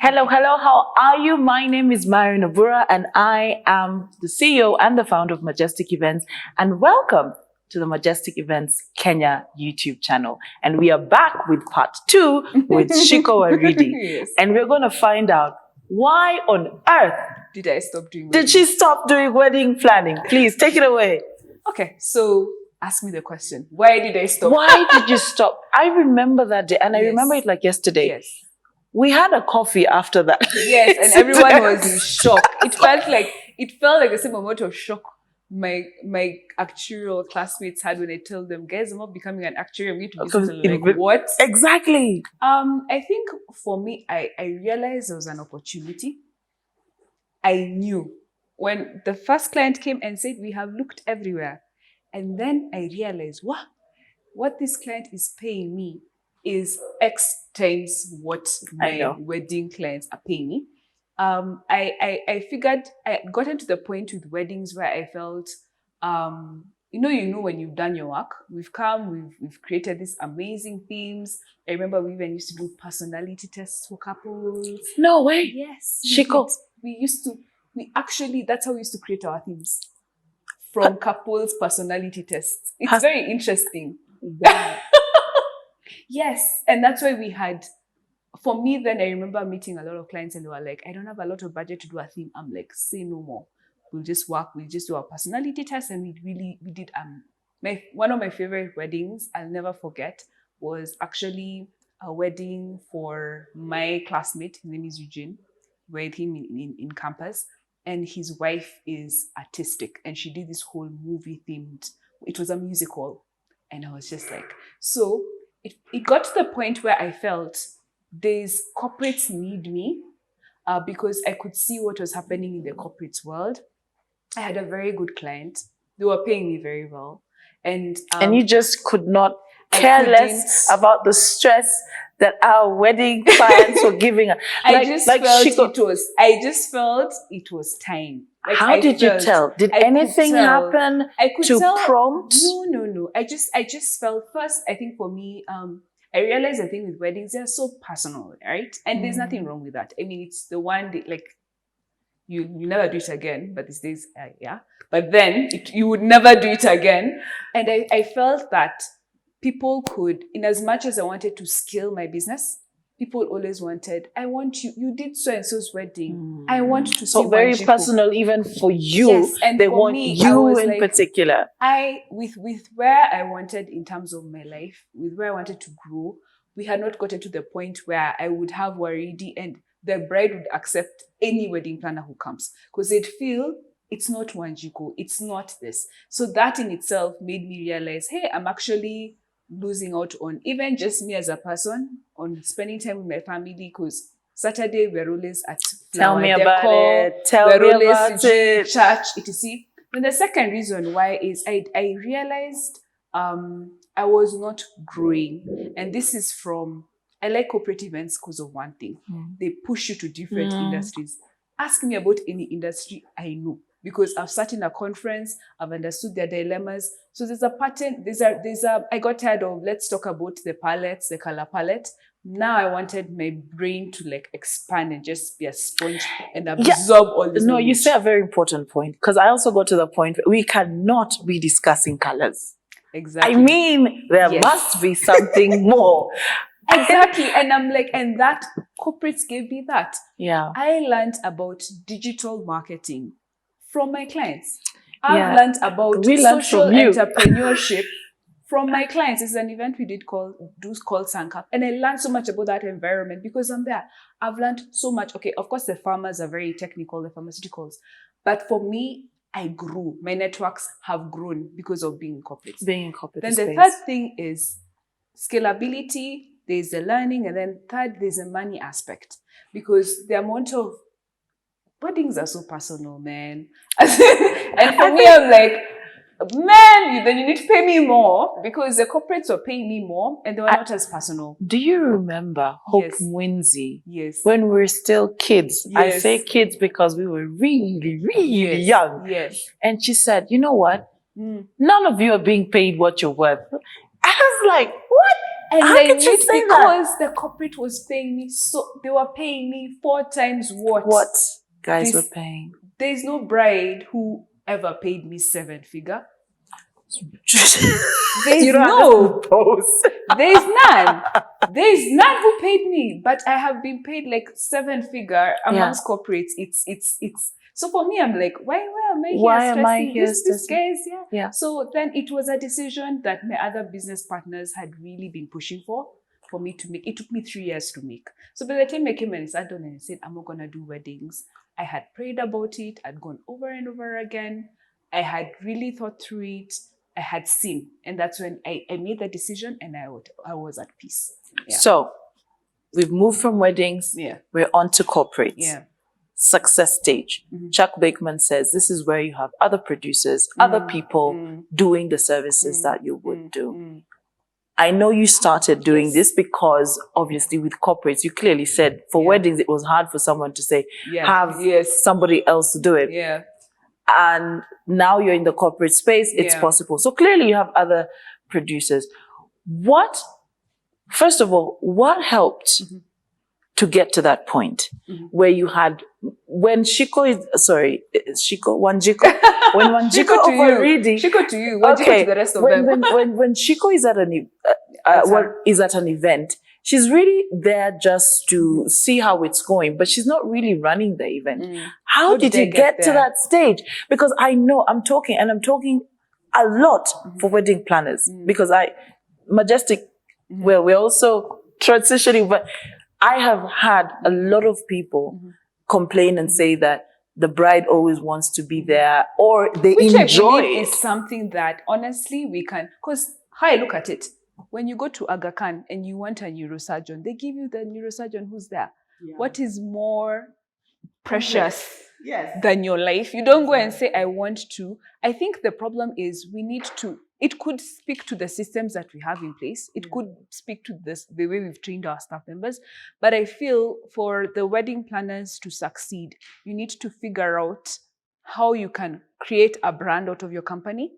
Hello, how are you? My name is Marion, and I am the CEO and the founder of Majestic Events. And welcome to the Majestic Events Kenya YouTube channel. And we are back with part 2 with Wanjiku of Waridi. Yes. And we're going to find out why on earth did I stop doing did she stop doing wedding planning? Please take it away. Okay, so ask me the question. Why did I stop? Why did you stop? I remember that day, and I Yes. remember it like yesterday. Yes. We had a coffee after that. Yes, and everyone was in shock. It felt like the same amount of shock my actuarial classmates had when I told them, guys, I'm not becoming an actuary, I'm going to be something like what? Exactly. I think for me, I realized there was an opportunity. I knew when the first client came and said, we have looked everywhere. And then I realized, what this client is paying me is X times what my wedding clients are paying me. I figured I got into the point with weddings where I felt, you know, when you've done your work, we've created these amazing themes. I remember we even used to do personality tests for couples. No way. Yes. Wanjiku. That's how we used to create our themes. From couples personality tests. It's very interesting. Wow. Yes. And that's why we had, for me then, I remember meeting a lot of clients and they were like, I don't have a lot of budget to do a theme. I'm like, say no more. We'll just do our personality test. And we did, one of my favorite weddings, I'll never forget, was actually a wedding for my classmate. His name is Eugene. We had him in campus. And his wife is artistic. And she did this whole movie themed, it was a musical. And I was just like, so it got to the point where I felt these corporates need me because I could see what was happening in the corporate world. I had a very good client. They were paying me very well. And you just could not care less about the stress that our wedding clients were giving. I just felt it was time. Like, how did you tell? Did anything happen to prompt? No. I just felt, first, I think for me, I realized the thing with weddings, they're so personal, right? And there's nothing wrong with that. I mean, it's the one that, like, you never do it again, but these days, But then you would never do it again. And I felt that people could, in as much as I wanted to scale my business, people always wanted, I want you did so-and-so's wedding. I want to see So very Wanjiku. personal even for you. Yes, and they for want me, you in like, particular. With where I wanted in terms of my life, with where I wanted to grow, we had not gotten to the point where I would have Waridi and the bride would accept any wedding planner who comes. Because they'd feel, it's not Wanjiku, it's not this. So that in itself made me realize, hey, I'm actually losing out on even just me as a person, on spending time with my family, because Saturday we're always at Tell me decor, about it. Tell me about it. Church, etc. And the second reason why is I realized I was not growing. And this is from, I like corporate events because of one thing. They push you to different industries. Ask me about any industry I know. Because I've sat in a conference, I've understood their dilemmas. So there's a pattern, I got tired of, let's talk about the palettes, the color palette. Now I wanted my brain to like expand and just be a sponge and absorb all this. No, knowledge. you say a very important point, because I also got to the point where we cannot be discussing colors. Exactly. I mean, there must be something more. Exactly. And I'm like, and that corporates gave me that. Yeah. I learned about digital marketing from my clients. I've learned about social entrepreneurship from my clients. It's an event we did called Sankap. And I learned so much about that environment because I'm there. I've learned so much. Okay, of course, the farmers are very technical, the pharmaceuticals. But for me, I grew. My networks have grown because of being in corporate. Then the third thing is scalability. There's the learning. And then third, there's a money aspect. Because the amount of weddings are so personal, man. And for me, I'm like, man, then you need to pay me more because the corporates were paying me more and they were not as personal. Do you remember Hope Mwinzi? Yes. When we were still kids. Yes. I say kids because we were really, really young. Yes. And she said, you know what? None of you are being paid what you're worth. I was like, what? And How I could you knew say that? because the corporate was paying me, so they were paying me 4 times what guys this- were paying. There's no bride who ever paid me 7-figure. There's You don't no. post. There's none. There's none who paid me, but I have been paid like 7-figure amongst corporates. It's. So for me, I'm like, why am I here Why am I stressing? here This stressing? guys, Yeah. So then it was a decision that my other business partners had really been pushing for me to make. It took me 3 years to make. So by the time I came and sat down and said, I'm not gonna do weddings, I had prayed about it. I'd gone over and over again. I had really thought through it. I had seen, and that's when I made the decision, and I was at peace. Yeah. So we've moved from weddings. Yeah. We're on to corporates. Yeah. Success stage. Chuck Bakeman says this is where you have other producers, other people doing the services that you would do. I know you started doing this because obviously with corporates, you clearly said for weddings, it was hard for someone to say, have somebody else to do it. Yeah. And now you're in the corporate space, it's possible. So clearly you have other producers. First of all, what helped to get to that point where you had, when Wanjiko, when Wanjiku of Waridi, Shiko to you, Wanjiko to the rest of them. when Shiko is at an event, she's really there just to see how it's going, but she's not really running the event. How did you get to that stage? Because I know I'm talking a lot for wedding planners because Majestic, well, we're also transitioning, but I have had a lot of people complain and say that the bride always wants to be there or they enjoy it. Is something that honestly we can, because how I look at it, when you go to Aga Khan and you want a neurosurgeon, they give you the neurosurgeon who's there. Yeah. What is more precious than your life? You don't go and say, I want to. I think the problem is it could speak to the systems that we have in place. It could speak to the way we've trained our staff members. But I feel for the wedding planners to succeed, you need to figure out how you can create a brand out of your company,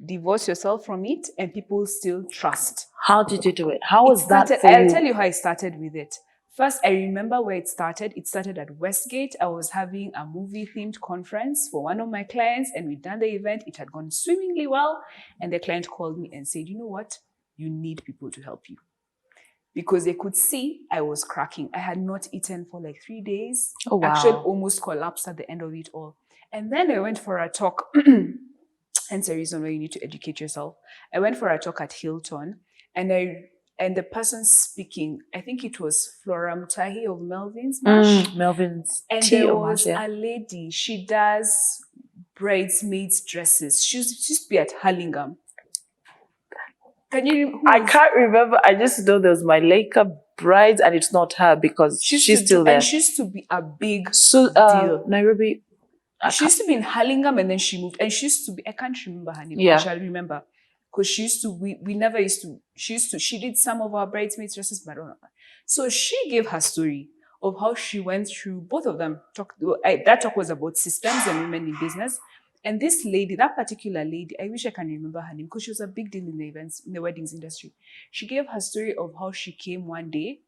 divorce yourself from it, and people still trust. How did you do it? How was that for I'll you? tell you how I started with it. First, I remember where it started. It started at Westgate. I was having a movie-themed conference for one of my clients, and we'd done the event. It had gone swimmingly well, and the client called me and said, you know what? You need people to help you. Because they could see I was cracking. I had not eaten for like 3 days. Oh, wow. Actually, almost collapsed at the end of it all. And then I went for a talk. Hence the reason why you need to educate yourself. I went for a talk at Hilton, and the person speaking, I think it was Flora Mutahi of Melvin's Mash. Melvin's and there was a lady, she does bridesmaids dresses. She used to be at Hurlingham. I can't remember. I just know there was my Laker brides, and it's not her because she's still there. And she used to be a big deal. Nairobi. She used to be in Hurlingham and then she moved. And she used to be, I can't remember her name. I shall remember. Because she used to, we never used to, she did some of our bridesmaids dresses, but I don't know. So she gave her story of how she went through, both of them. That talk was about systems and women in business. And this lady, that particular lady, I wish I can remember her name because she was a big deal in the events, in the weddings industry. She gave her story of how she came one day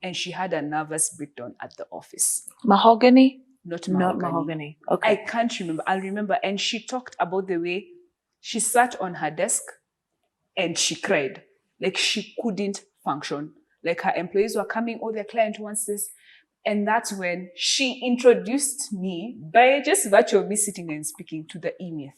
and she had a nervous breakdown at the office. Mahogany? Not mahogany. Okay. I can't remember. I'll remember. And she talked about the way she sat on her desk and she cried. Like she couldn't function. Like her employees were coming, oh, their client wants this. And that's when she introduced me by just virtue of me sitting and speaking to the E-Myth.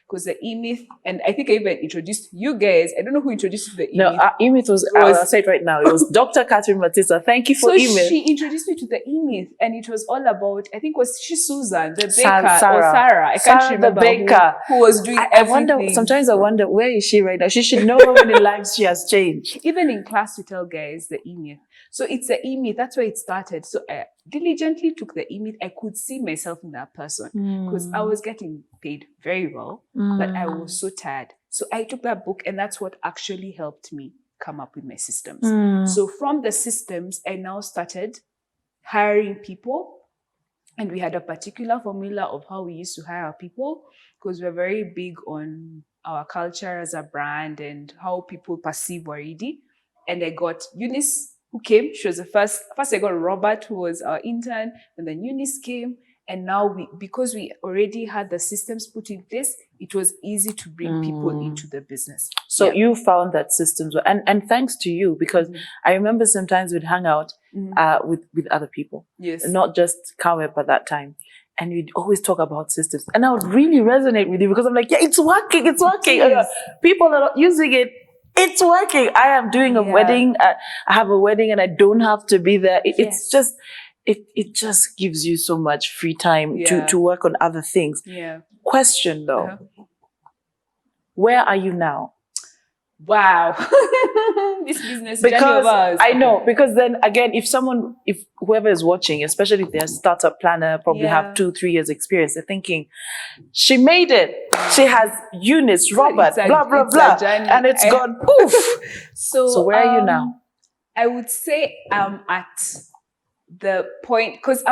Because the E-Myth, and I think I even introduced you guys. I don't know who introduced you to the E-Myth. No, E-Myth I'll say it right now. It was Dr. Catherine Matissa. Thank you for E-Myth. So she introduced me to the E-Myth, and it was all about, I think was she Susan, the baker, or Sarah. I can't remember the baker. Who was doing everything. Sometimes I wonder, where is she right now? She should know how many lives she has changed. Even in class, we tell guys the E-Myth. So it's the E-Myth. That's where it started. So I diligently took the E-Myth. I could see myself in that person because I was getting paid very well, but I was so tired. So I took that book, and that's what actually helped me come up with my systems. So from the systems, I now started hiring people, and we had a particular formula of how we used to hire people because we're very big on our culture as a brand and how people perceive Waridi. And I got Eunice, who came. She was the first. First, I got Robert, who was our intern, and then Eunice came. And now, because we already had the systems put in place, it was easy to bring people into the business. So you found that systems were, and thanks to you, because I remember sometimes we'd hang out with other people. Yes. Not just Kawep at that time. And we'd always talk about systems. And I would really resonate with you because I'm like, yeah, it's working, it's working. Yes. People are not using it. It's working. I am doing a wedding. I have a wedding and I don't have to be there. It's just, it just gives you so much free time to work on other things. Yeah. Question though, where are you now? Wow. This business Because journey of ours. I know, because then again, if whoever is watching, especially if they're a startup planner, probably have 2-3 years experience, they're thinking, she made it. She has Eunice, Robert, blah, blah, blah. And it's gone poof. So where are you now? I would say I'm at the point, because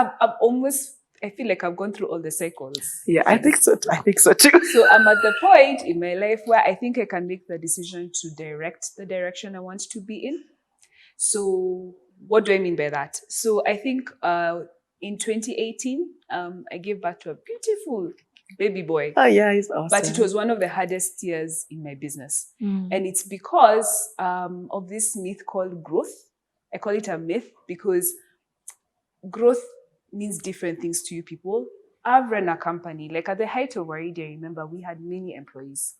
I feel like I've gone through all the cycles. Yeah, I think so too. So I'm at the point in my life where I think I can make the decision to direct the direction I want to be in. So what do I mean by that? So I think in 2018, I gave birth to a beautiful baby boy. Oh yeah, he's awesome. But it was one of the hardest years in my business. And it's because of this myth called growth. I call it a myth because growth means different things to you people. I've run a company, like at the height of Waridi, I remember we had many employees.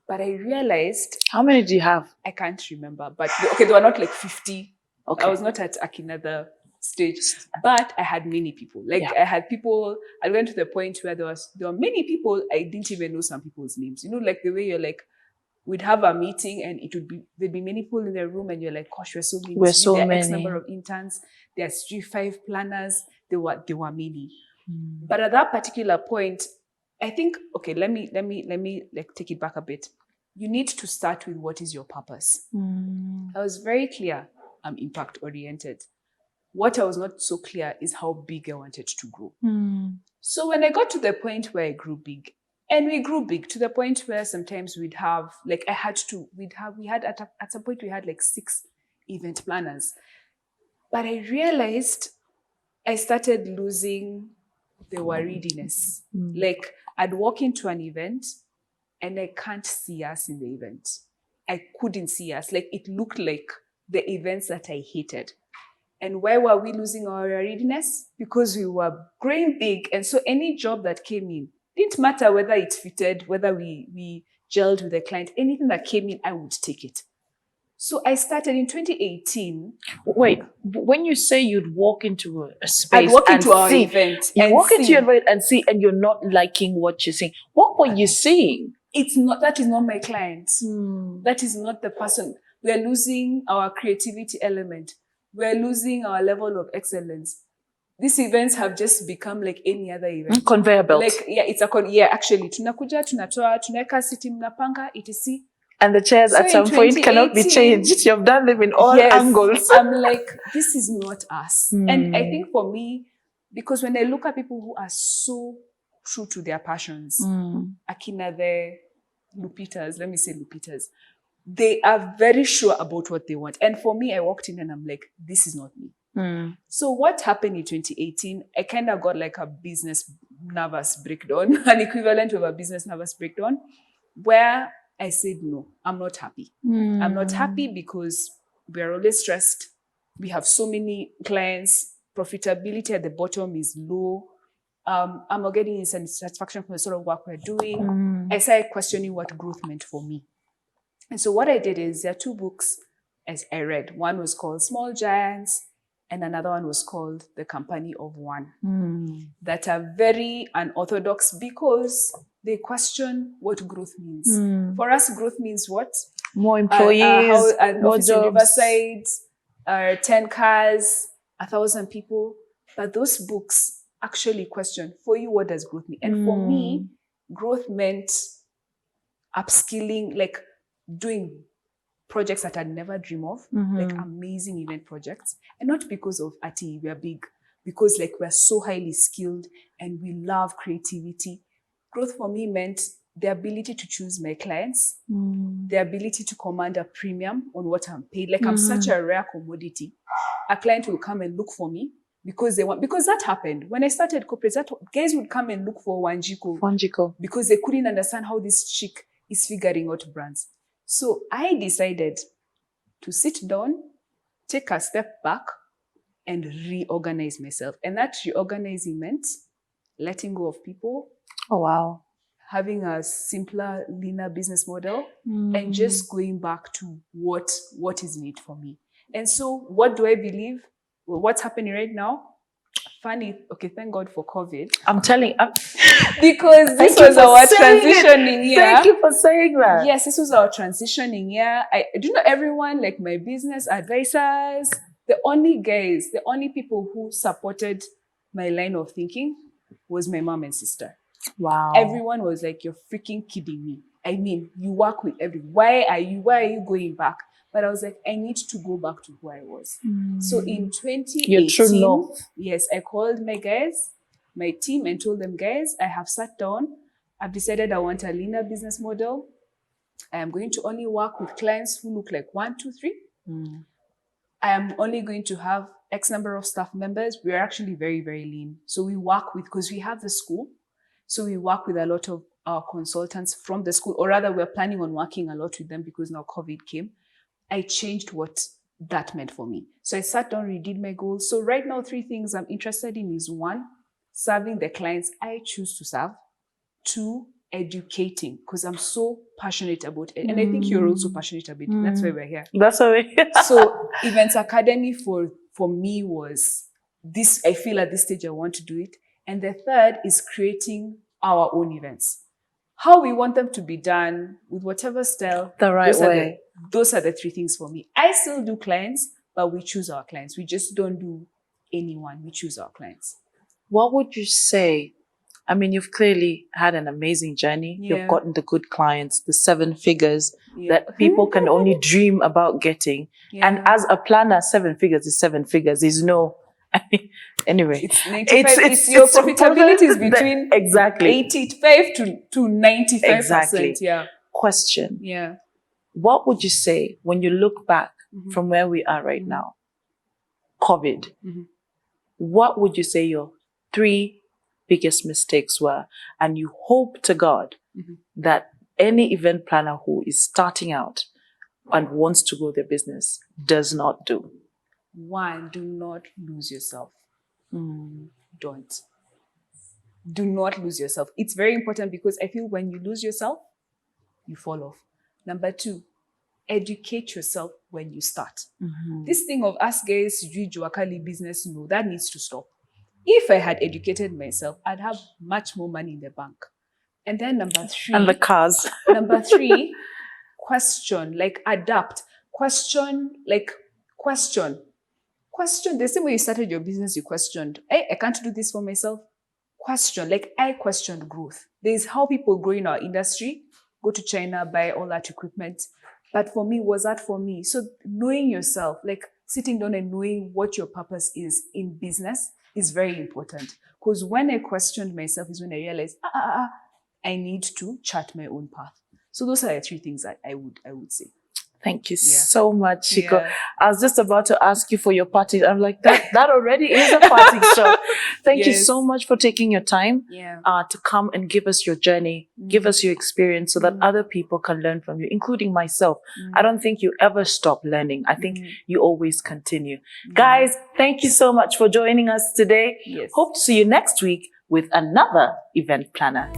But I realized... How many do you have? I can't remember. But okay, they were not like 50. Okay. I was not at Akinada stage. But I had many people. Like I had people, I went to the point where there were many people, I didn't even know some people's names. You know, like the way you're like, we'd have a meeting and there'd be many people in the room and you're like, gosh, we're so many. There are X number of interns. There's 3-5 planners. There were many. But at that particular point, I think, okay, let me like take it back a bit. You need to start with what is your purpose. I was very clear. I'm impact oriented. What I was not so clear is how big I wanted to grow. So when I got to the point where I grew big, and we grew big to the point where sometimes we'd have, like at some point we had like 6 event planners. But I realized I started losing the worriedness. Like I'd walk into an event and I can't see us in the event. I couldn't see us. Like it looked like the events that I hated. And why were we losing our worriedness? Because we were growing big. And so any job that came in, didn't matter whether it fitted, whether we gelled with the client, anything that came in, I would take it. So I started in 2018. Wait, when you say you'd walk into a space, I'd walk into our event. You walk into your event and see, and you're not liking what you're seeing. What were you seeing? That is not my client. That is not the person. We're losing our creativity element. We're losing our level of excellence. These events have just become like any other event. Conveyor belt. Like, actually. Tunakuja, tunatoa, tunaweka siti mnapanga, etc. And the chairs at some point cannot be changed. You've done them in all angles. I'm like, this is not us. And I think for me, because when I look at people who are so true to their passions, Akina, the Lupitas, let me say Lupitas, they are very sure about what they want. And for me, I walked in and I'm like, this is not me. So what happened in 2018, I kind of got like a business nervous breakdown, an equivalent of a business nervous breakdown, where I said, no, I'm not happy. I'm not happy because we're always stressed. We have so many clients. Profitability at the bottom is low. I'm not getting any satisfaction from the sort of work we're doing. I started questioning what growth meant for me. And so what I did is there are 2 books as I read. One was called Small Giants, and another one was called The Company of One, that are very unorthodox because they question what growth means. For us, growth means what? More employees, more office jobs. In Riverside, 10 cars, 1,000 people. But those books actually question, for you, what does growth mean? And for me, growth meant upskilling, like doing projects that I'd never dream of, like amazing event projects. And not because of Ati, we're big, because like we're so highly skilled and we love creativity. Growth for me meant the ability to choose my clients, the ability to command a premium on what I'm paid. Like I'm such a rare commodity. A client will come and look for me because that happened. When I started corporate, guys would come and look for Wanjiku because they couldn't understand how this chick is figuring out brands. So I decided to sit down, take a step back, and reorganize myself. And that reorganizing meant letting go of people. Oh, wow. Having a simpler, leaner business model, and just going back to what is in it for me. And so what do I believe? Well, what's happening right now? Funny. Okay, thank God for COVID. I'm telling because this was our transitioning year. Thank you for saying that. Yes, this was our transitioning year. I do know everyone, like my business advisors, the only people who supported my line of thinking was my mom and sister. Wow. Everyone was like, you're freaking kidding me. I mean, you work with everyone. Why are you going back? But I was like, I need to go back to who I was. So in 2018, yes, I called my guys, my team, and told them, guys, I have sat down. I've decided I want a leaner business model. I am going to only work with clients who look like 1, 2, 3. I am only going to have X number of staff members. We are actually very, very lean. So we work with, because we have the school, so we work with a lot of our consultants from the school, or rather we're planning on working a lot with them because now COVID came. I changed what that meant for me. So I sat down, redid my goals. So right now, 3 things I'm interested in is 1, serving the clients I choose to serve. 2, educating, because I'm so passionate about it. And I think you're also passionate about it. That's why we're here. That's why we're here. So Events Academy for me was this, I feel at this stage I want to do it. And the 3rd is creating our own events. How we want them to be done, with whatever style. The right way. Those are the 3 things for me. I still do clients, but we choose our clients. We just don't do anyone. We choose our clients. What would you say? I mean, you've clearly had an amazing journey. Yeah. You've gotten the good clients, the 7 figures that people can only dream about getting. Yeah. And as a planner, 7 figures is 7 figures. There's no, anyway. It's 95, it's your profitability is between exactly 85 to 95%. Exactly. Yeah. Question. Yeah. What would you say when you look back from where we are right now? COVID. What would you say your 3 biggest mistakes were? And you hope to God that any event planner who is starting out and wants to grow their business does not do. 1, do not lose yourself. Don't. Do not lose yourself. It's very important because I feel when you lose yourself, you fall off. Number 2, educate yourself when you start. This thing of us guys to do Juakali business, no, that needs to stop. If I had educated myself, I'd have much more money in the bank. And then number 3. And the cars. Number 3, question, like adapt. Question. Question. The same way you started your business, you questioned. I can't do this for myself. Question. Like I questioned growth. There's how people grow in our industry. Go to China, buy all that equipment. But for me, was that for me? So knowing yourself, like sitting down and knowing what your purpose is in business is very important. Because when I questioned myself is when I realized, I need to chart my own path. So those are the 3 things that I would say. Thank you so much, Chico. I was just about to ask you for your party. I'm like, that already is a party show. Thank you so much for taking your time to come and give us your journey, give us your experience so that other people can learn from you, including myself. I don't think you ever stop learning. I think you always continue. Guys, thank you so much for joining us today. Hope to see you next week with another event planner.